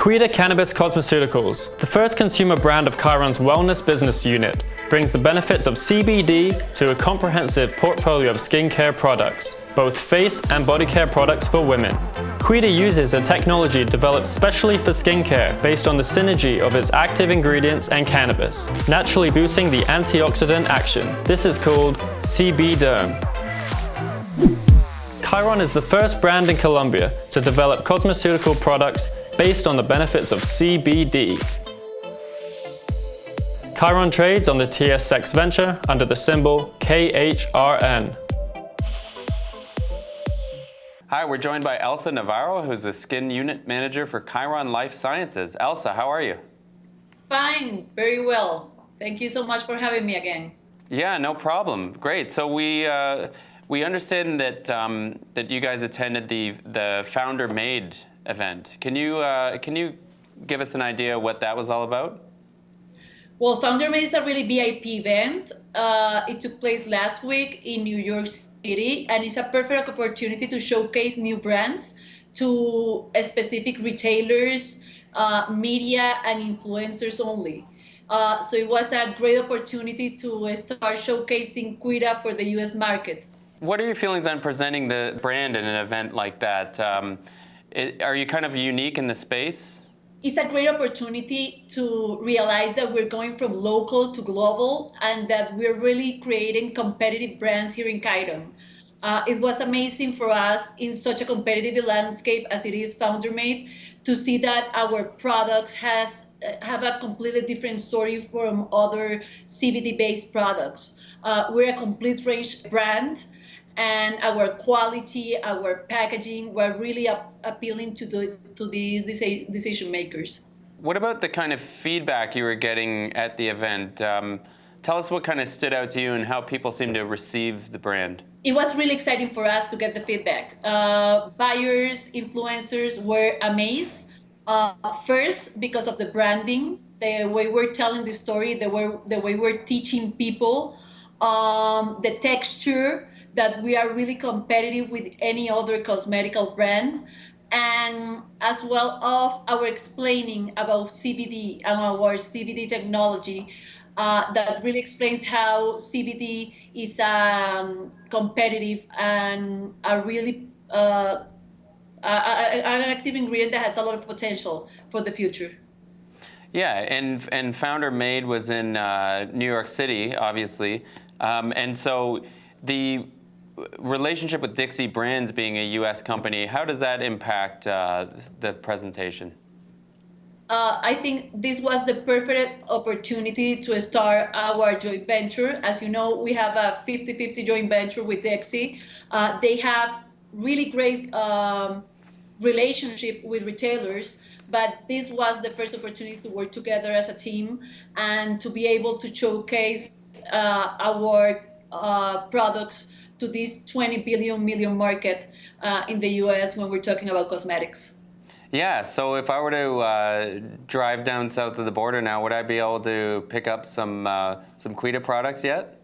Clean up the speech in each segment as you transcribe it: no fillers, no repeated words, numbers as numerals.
Kuida Cannabis Cosmeceuticals, the first consumer brand of Chiron's wellness business unit, brings the benefits of CBD to a comprehensive portfolio of skincare products, both face and body care products for women. Kuida uses a technology developed specially for skincare based on the synergy of its active ingredients and cannabis, naturally boosting the antioxidant action. This is called CBderm. Khiron is the first brand in Colombia to develop cosmeceutical products based on the benefits of CBD. Khiron trades on the TSX Venture under the symbol KHRN. Hi, we're joined by Elsa Navarro, who's the Skin Unit Manager for Khiron Life Sciences. Elsa, how are you? Fine, very well. Thank you so much for having me again. Yeah, no problem. Great. So we understand that that you guys attended the FounderMade event. Can you give us an idea what that was all about? Well, FounderMade is a really VIP event. It took place last week in New York City, and it's a perfect opportunity to showcase new brands to specific retailers, media, and influencers only. So it was a great opportunity to start showcasing Kuida for the US market. What are your feelings on presenting the brand in an event like that? Are you kind of unique in the space? It's a great opportunity to realize that we're going from local to global and that we're really creating competitive brands here in Khiron. It was amazing for us in such a competitive landscape as it is FounderMade to see that our products have a completely different story from other CBD-based products. We're a complete range brand, and our quality, our packaging were really appealing to these decision makers. What about the kind of feedback you were getting at the event? Tell us what kind of stood out to you and how people seem to receive the brand. It was really exciting for us to get the feedback. Buyers, influencers were amazed. First, because of the branding, the way we're telling the story, the way we're teaching people, the texture, that we are really competitive with any other cosmetical brand, and as well of our explaining about CBD and our CBD technology that really explains how CBD is competitive and a really an active ingredient that has a lot of potential for the future. Yeah, and FounderMade was in New York City, obviously, and so the relationship with Dixie Brands being a U.S. company, how does that impact the presentation? I think this was the perfect opportunity to start our joint venture. As you know, we have a 50-50 joint venture with Dixie. They have really great relationship with retailers, but this was the first opportunity to work together as a team and to be able to showcase our products to this 20 billion market in the US when we're talking about cosmetics. Yeah, so if I were to drive down south of the border now, would I be able to pick up some Kuida products yet?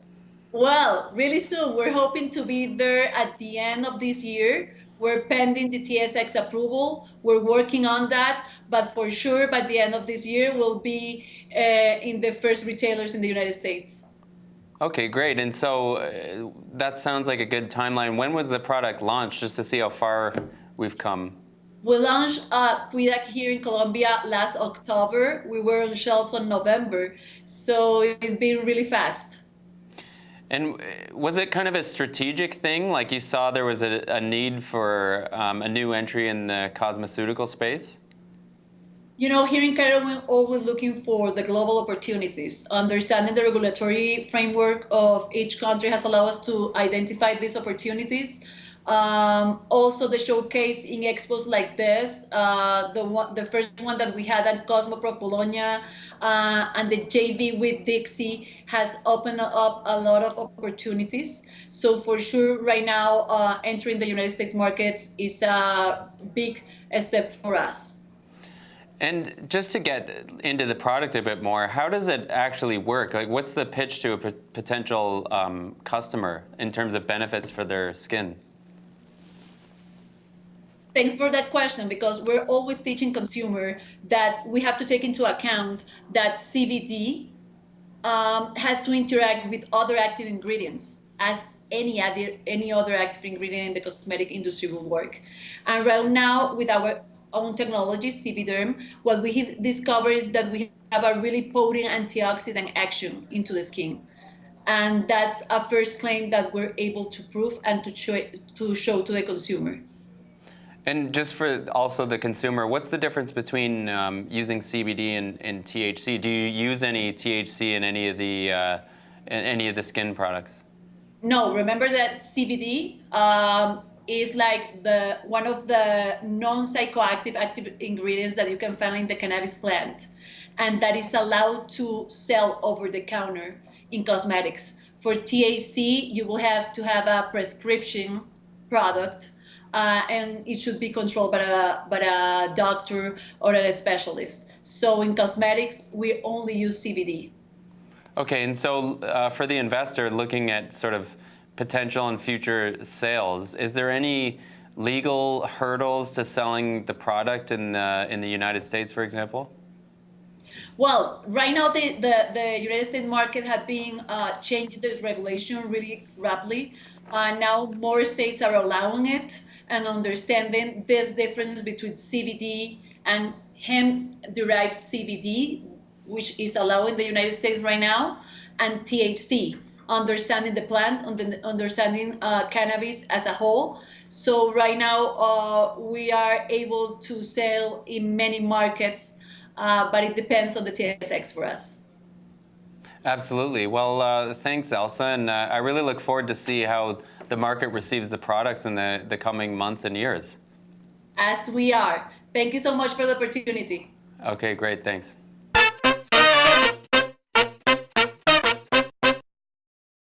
Well, really soon. We're hoping to be there at the end of this year. We're pending the TSX approval. We're working on that, but for sure by the end of this year, we'll be in the first retailers in the United States. Okay, great. And so that sounds like a good timeline. When was the product launched, just to see how far we've come? We launched Kuida here in Colombia last October. We were on shelves on November, so it's been really fast. And was it kind of a strategic thing? Like you saw there was a need for a new entry in the cosmeceutical space? You know, here in Khiron, we're always looking for the global opportunities. Understanding the regulatory framework of each country has allowed us to identify these opportunities. Also, the showcase in expos like this, the first one that we had at Cosmoprof Bologna, and the JV with Dixie has opened up a lot of opportunities. So for sure, right now, entering the United States markets is a big step for us. And just to get into the product a bit more, how does it actually work? Like, what's the pitch to a potential customer in terms of benefits for their skin? Thanks for that question, because we're always teaching consumer that we have to take into account that CBD has to interact with other active ingredients as any other active ingredient in the cosmetic industry will work. And right now, with our own technology, CBDerm, what we have discovered is that we have a really potent antioxidant action into the skin. And that's a first claim that we're able to prove and to show to the consumer. And just for also the consumer, what's the difference between using CBD and THC? Do you use any THC in any of the skin products? No, remember that CBD is like one of the non-psychoactive active ingredients that you can find in the cannabis plant, and that is allowed to sell over the counter in cosmetics. For THC, you will have to have a prescription product, and it should be controlled by a doctor or a specialist. So in cosmetics, we only use CBD. Okay, and so for the investor looking at sort of potential and future sales, is there any legal hurdles to selling the product in the United States, for example? Well, right now the United States market has been changing the regulation really rapidly. Now more states are allowing it and understanding this difference between CBD and hemp-derived CBD, which is allowed in the United States right now, and THC, understanding the plant, understanding cannabis as a whole. So right now we are able to sell in many markets, but it depends on the TSX for us. Absolutely. Well, thanks, Elsa, and I really look forward to see how the market receives the products in the coming months and years. As we are. Thank you so much for the opportunity. Okay, great. Thanks.